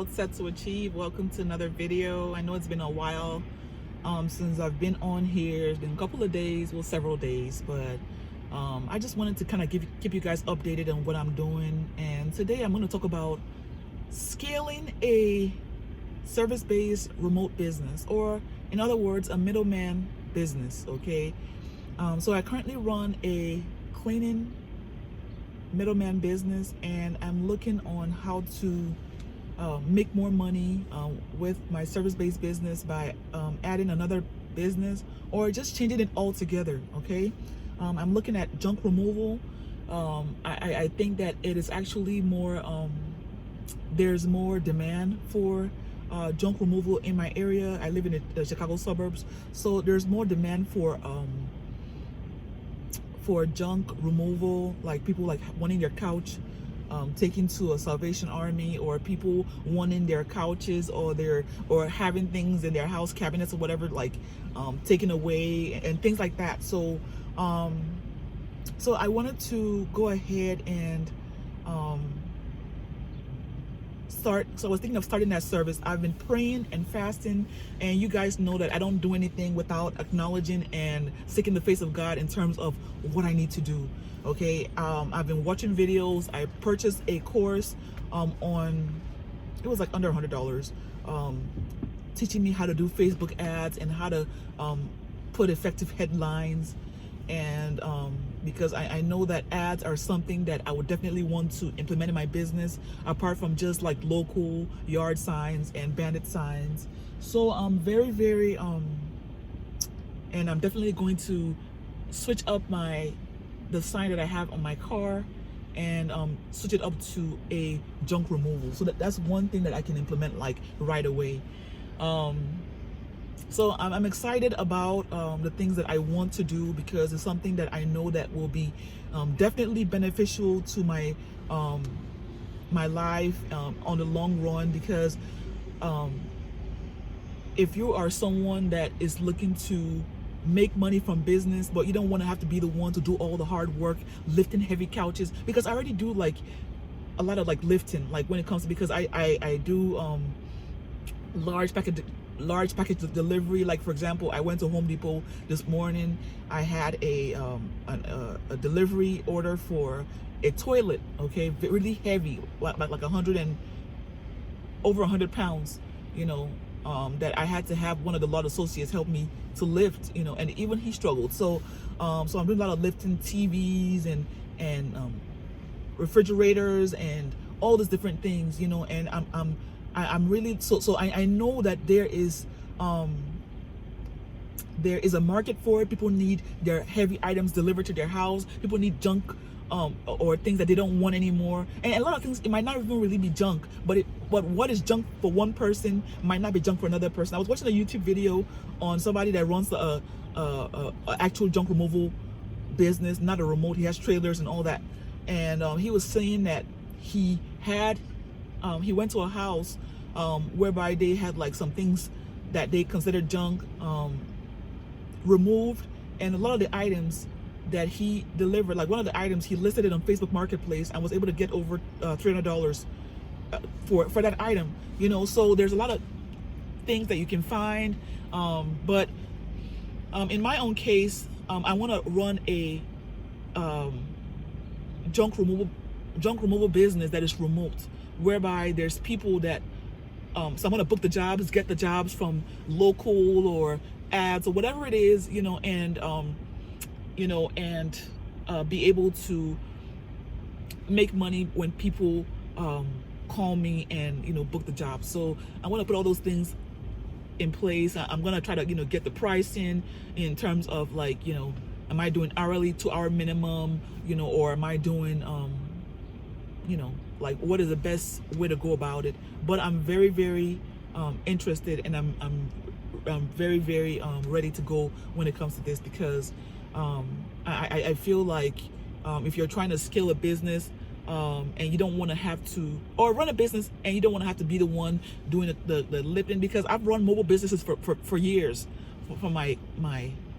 Goals Set to Achieve. Welcome to another video. I know it's been a while since I've been on here. It's been a couple of days, well, several days, but I just wanted to kind of keep you guys updated on what I'm doing. And today I'm going to talk about scaling a service-based remote business, or in other words, a middleman business. Okay, so I currently run a cleaning middleman business, and I'm looking on how to make more money with my service-based business by adding another business or just changing it altogether. Okay, I'm looking at junk removal. I think that it is actually more there's more demand for junk removal in my area. I live in the Chicago suburbs, so there's more demand for junk removal, like people like wanting their couch taken to a Salvation Army, or people wanting their couches or having things in their house cabinets or whatever, like taken away and things like that. So so I wanted to go ahead and so I was thinking of starting that service. I've been praying and fasting, and you guys know that I don't do anything without acknowledging and seeking the face of God in terms of what I need to do. Okay, I've been watching videos. I purchased a course it was like under $100, teaching me how to do Facebook ads and how to put effective headlines. And because I know that ads are something that I would definitely want to implement in my business, apart from just like local yard signs and bandit signs. So I'm very and I'm definitely going to switch up the sign that I have on my car and switch it up to a junk removal. So that's one thing that I can implement like right away. So I'm excited about the things that I want to do, because it's something that I know that will be definitely beneficial to my my life on the long run. Because if you are someone that is looking to make money from business, but you don't want to have to be the one to do all the hard work lifting heavy couches, because I already do like a lot of like lifting, like when it comes to, because I do large package delivery. Like for example, I went to Home Depot this morning. I had a delivery order for a toilet, okay, really heavy, like over 100 pounds, you know, that I had to have one of the lot associates help me to lift, you know, and even he struggled. So so I'm doing a lot of lifting TVs and refrigerators and all these different things, you know. And I'm really so I know that there is a market for it. People need their heavy items delivered to their house. People need junk or things that they don't want anymore. And a lot of things, it might not even really be junk, but what is junk for one person might not be junk for another person. I was watching a YouTube video on somebody that runs a actual junk removal business, not a remote. He has trailers and all that, and he was saying that he went to a house whereby they had like some things that they considered junk removed, and a lot of the items that he delivered, like one of the items, he listed it on Facebook Marketplace and was able to get over $300 for that item, you know. So there's a lot of things that you can find, but in my own case, I want to run a junk removal business that is remote, whereby there's people that so I'm going to book the jobs, get the jobs from local or ads or whatever it is, you know, and you know, and be able to make money when people call me and, you know, book the job. So I want to put all those things in place. I'm going to try to, you know, get the price in terms of like, you know, am I doing hourly, 2-hour minimum, you know, or am I doing you know, like what is the best way to go about it. But I'm very interested, and I'm very ready to go when it comes to this, because I feel like if you're trying to scale a business and you don't want to have to, or run a business and you don't want to have to be the one doing the lifting, because I've run mobile businesses for years, from my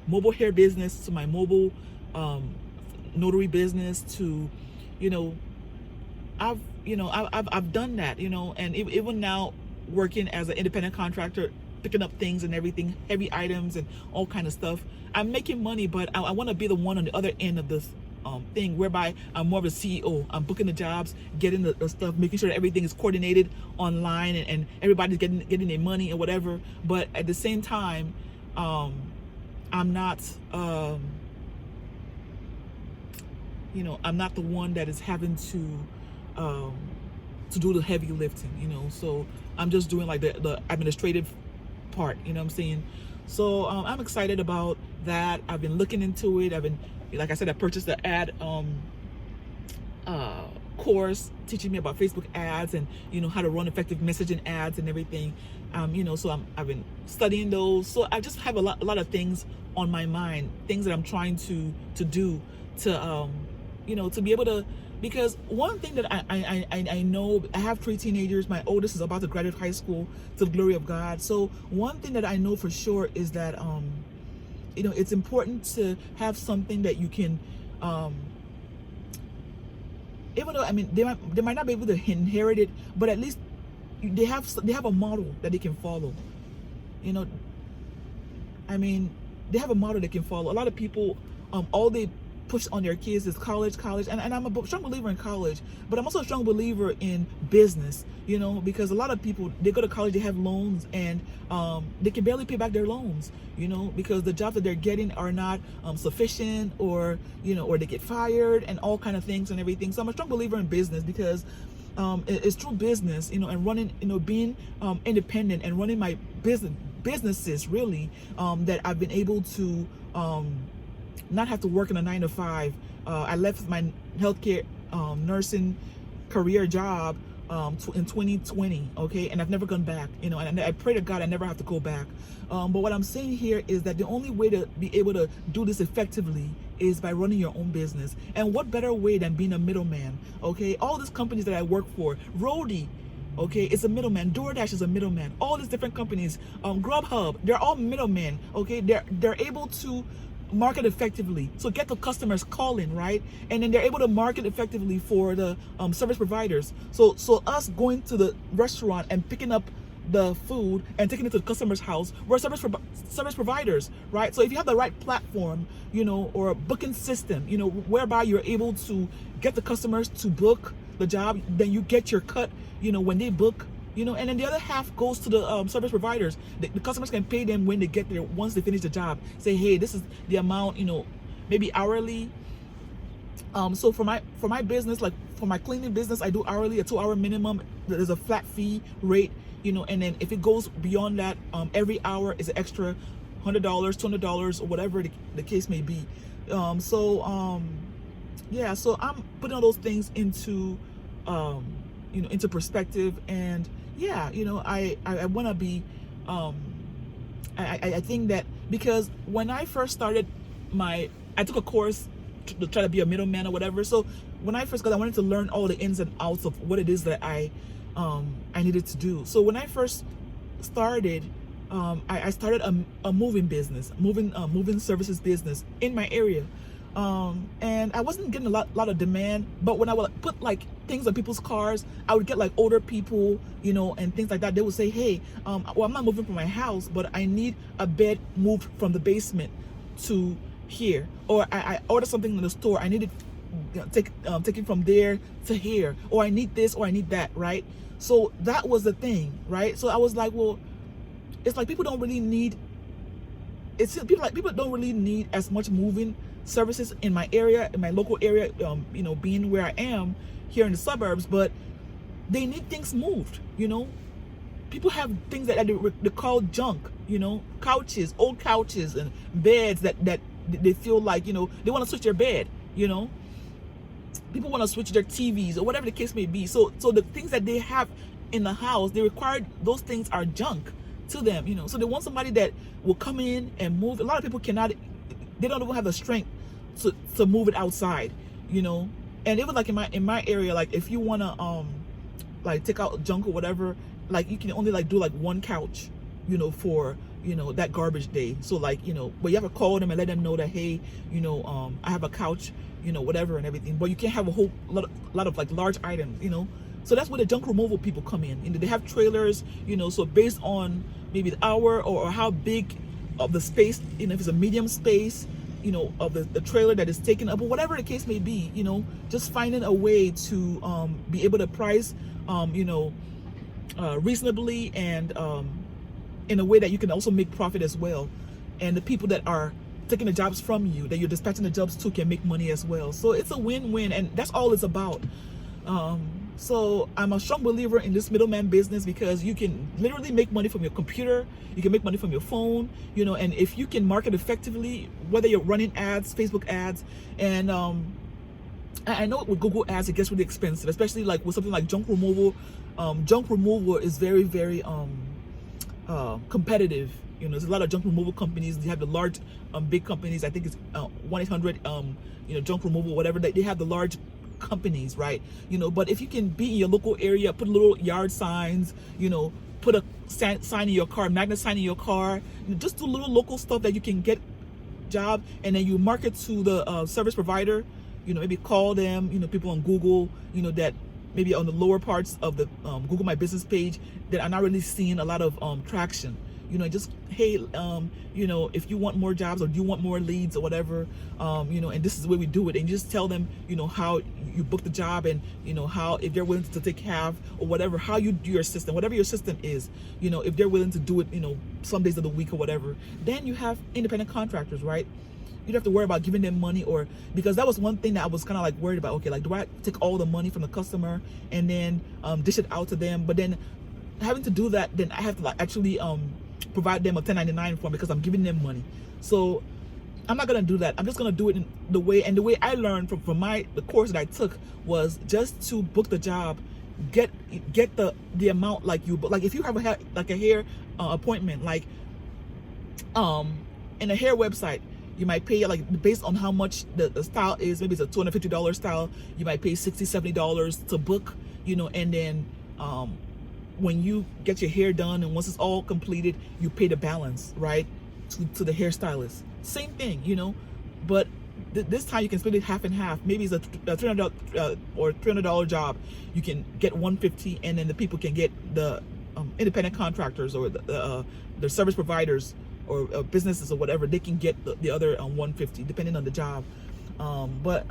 mobile hair business to my mobile notary business to, you know, I've I've done that, and even now working as an independent contractor, picking up things and everything, heavy items and all kind of stuff. I'm making money, but I want to be the one on the other end of this thing, whereby I'm more of a CEO. I'm booking the jobs, getting the stuff, making sure that everything is coordinated online, and everybody's getting their money and whatever. But at the same time, I'm not I'm not the one that is having to do the heavy lifting, so I'm just doing like the administrative part, what I'm saying? So I'm excited about that. I've been looking into it. Like I said, I purchased the ad course teaching me about Facebook ads and how to run effective messaging ads and everything. So I've been studying those. So I just have a lot of things on my mind, things that I'm trying to do to to be able to, because one thing that I know, I have 3 teenagers. My oldest is about to graduate high school, to the glory of God. So one thing that I know for sure is that it's important to have something that you can, even though they might not be able to inherit it, but at least they have a model that they can follow. They have a model they can follow. A lot of people, all they push on their kids is college, and I'm a strong believer in college, but I'm also a strong believer in business, because a lot of people, they go to college, they have loans, and they can barely pay back their loans, because the jobs that they're getting are not sufficient, or or they get fired and all kind of things and everything. So I'm a strong believer in business, because it's true business, and running, being independent and running my businesses really, that I've been able to not have to work in a 9-to-5. I left my healthcare nursing career job in 2020, okay, and I've never gone back, and I pray to God I never have to go back. But what I'm saying here is that the only way to be able to do this effectively is by running your own business. And what better way than being a middleman? Okay, all these companies that I work for, Roadie, okay, it's a middleman. DoorDash is a middleman. All these different companies, Grubhub, they're all middlemen. Okay, they're able to market effectively, so get the customers calling, right? And then they're able to market effectively for the service providers. So us going to the restaurant and picking up the food and taking it to the customer's house, we're service providers, right? So if you have the right platform, or a booking system, whereby you're able to get the customers to book the job, then you get your cut, when they book, and then the other half goes to the service providers. The customers can pay them when they get there, once they finish the job. Say, hey, this is the amount, maybe hourly. So for my business, like for my cleaning business, I do hourly, a 2-hour minimum. There's a flat fee rate, and then if it goes beyond that, every hour is an extra $100, $200, or whatever the case may be. So I'm putting all those things into into perspective. And I want to be I think that, because when I first started I took a course to try to be a middleman or whatever. So when I first got, I wanted to learn all the ins and outs of what it is that I needed to do. So when I first started, I started a moving business, moving services business in my area. And I wasn't getting a lot of demand, but when I would put like things on people's cars, I would get like older people, and things like that. They would say, hey, well, I'm not moving from my house, but I need a bed moved from the basement to here, or I ordered something in the store, I need to take it from there to here, or I need this, or I need that, right? So that was the thing, right? So I was like, well, it's like people don't really need as much moving services in my area, in my local area, being where I am here in the suburbs, but they need things moved. People have things that they call junk, couches, old couches and beds that they feel like, they want to switch their bed, people want to switch their TVs or whatever the case may be. So the things that they have in the house, they require, those things are junk to them, so they want somebody that will come in and move. A lot of people they don't even have the strength to move it outside, and it was like in my area, like if you want to like take out junk or whatever, like you can only like do like one couch, for that garbage day. So like, but you have to call them and let them know that, hey, I have a couch, whatever and everything. But you can't have a whole lot of like large items, So that's where the junk removal people come in. They have trailers, so based on maybe the hour or how big of the space, if it's a medium space, of the trailer that is taken up, or whatever the case may be, just finding a way to be able to price, reasonably, and in a way that you can also make profit as well. And the people that are taking the jobs from you, that you're dispatching the jobs to, can make money as well. So it's a win-win, and that's all it's about. So I'm a strong believer in this middleman business, because you can literally make money from your computer, you can make money from your phone, and if you can market effectively, whether you're running ads, Facebook ads, and I know with Google ads it gets really expensive, especially like with something like junk removal. Junk removal is very, very competitive. There's a lot of junk removal companies. You have the large big companies. I think it's 1-800 junk removal, whatever. They have the large companies, right? But if you can be in your local area, put little yard signs, put a sign in your car, magnet sign in your car, just do little local stuff that you can get job, and then you market to the service provider. Maybe call them, people on Google, that maybe on the lower parts of the Google My Business page that are not really seeing a lot of traction. Just, hey, if you want more jobs, or you want more leads, or whatever, and this is the way we do it. And you just tell them, how you book the job, and, how, if they're willing to take half or whatever, how you do your system, whatever your system is, if they're willing to do it, some days of the week or whatever, then you have independent contractors, right? You don't have to worry about giving them money, or because that was one thing that I was kind of like worried about. Okay, like, do I take all the money from the customer and then dish it out to them? But then having to do that, then I have to like actually provide them a 1099 form, because I'm giving them money. So I'm not gonna do that. I'm just gonna do it in the way I learned from the course that I took, was just to book the job, get the amount, like if you have a hair appointment, like in a hair website, you might pay, like, based on how much the style is. Maybe it's a $250 style. You might pay $60-$70 to book, and then when you get your hair done, and once it's all completed, you pay the balance, right, to the hairstylist. Same thing, but this time you can split it half and half. Maybe it's a $300 or $300 job. You can get $150, and then the people can get the independent contractors, or the service providers, or businesses, or whatever. They can get the other $150, depending on the job. But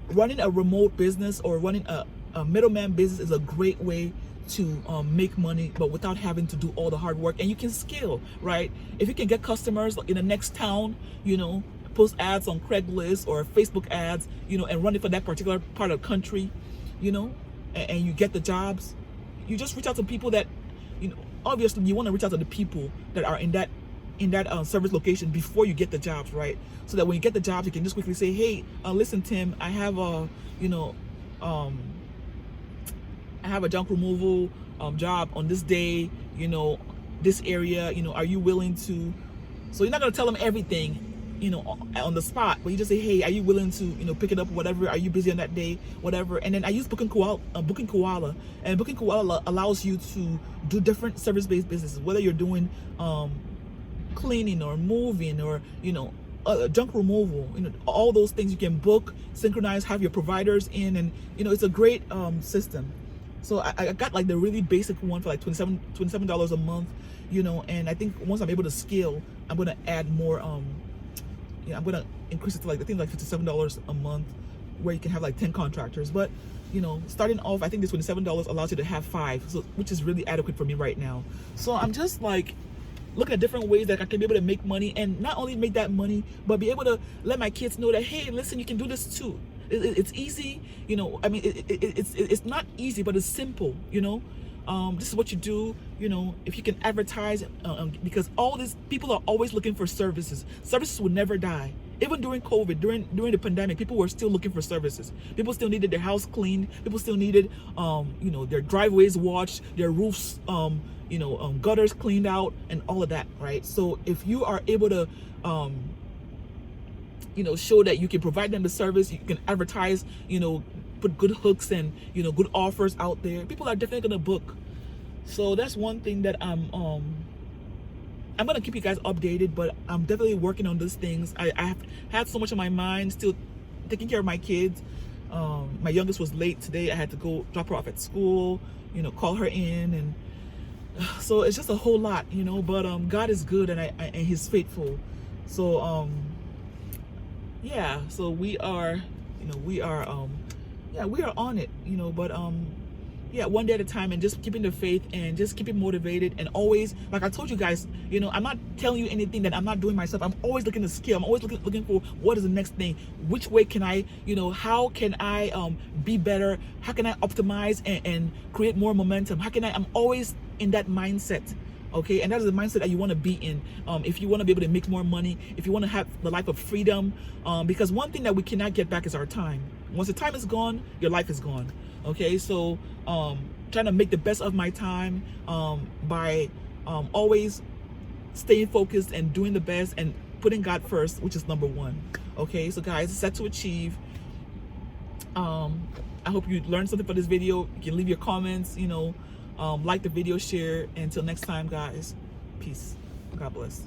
running a remote business, or running a middleman business, is a great way to make money, but without having to do all the hard work. And you can scale, right? If you can get customers in the next town, post ads on Craigslist or Facebook ads, and run it for that particular part of the country, and you get the jobs. You just reach out to people that, obviously you want to reach out to the people that are in that service location before you get the jobs, right? So that when you get the jobs, you can just quickly say, hey, listen, Tim, I have a junk removal job on this day, this area, are you willing to? So you're not going to tell them everything, on the spot, but you just say, hey, are you willing to, pick it up, whatever? Are you busy on that day, whatever? And then I use Booking Koala, and Booking Koala allows you to do different service-based businesses, whether you're doing cleaning or moving, or junk removal, all those things you can book, synchronize, have your providers in, and it's a great system. So I got like the really basic one for like $27 a month, and I think once I'm able to scale, I'm gonna add more. I'm gonna increase it to like, I think like $57 a month, where you can have like 10 contractors. But starting off, I think this $27 allows you to have 5, so which is really adequate for me right now. So I'm just like looking at different ways that I can be able to make money, and not only make that money, but be able to let my kids know that, hey, listen, you can do this too. It's easy, I mean, it's not easy, but it's simple. This is what you do, if you can advertise, because all these people are always looking for services. Services will never die. Even during COVID, during the pandemic, people were still looking for services. People still needed their house cleaned. People still needed, their driveways washed, their roofs, gutters cleaned out, and all of that, right? So if you are able to, show that you can provide them the service, you can advertise, put good hooks and, good offers out there, people are definitely gonna book. So that's one thing that I'm gonna keep you guys updated, but I'm definitely working on these things. I have had so much on my mind, still taking care of my kids, My youngest was late today. I had to go drop her off at school, you know, call her in, and so it's just a whole lot, you know. But God is good, and He's faithful. So yeah, so we are, you know, we are on it, you know. But yeah, one day at a time, and just keeping the faith and just keeping motivated, and always, like I told you guys, you know, I'm not telling you anything that I'm not doing myself. I'm always looking to skill. I'm always looking for what is the next thing. Which way can I, you know, how can I be better? How can I optimize and create more momentum? I'm always in that mindset. Okay, and that is the mindset that you want to be in. If you want to be able to make more money, if you want to have the life of freedom, because one thing that we cannot get back is our time. Once the time is gone, your life is gone. Okay, so trying to make the best of my time by always staying focused and doing the best and putting God first, which is number one. Okay, so guys, set to achieve. I hope you learned something from this video. You can leave your comments, you know, like the video, share. Until next time, guys, peace. God bless.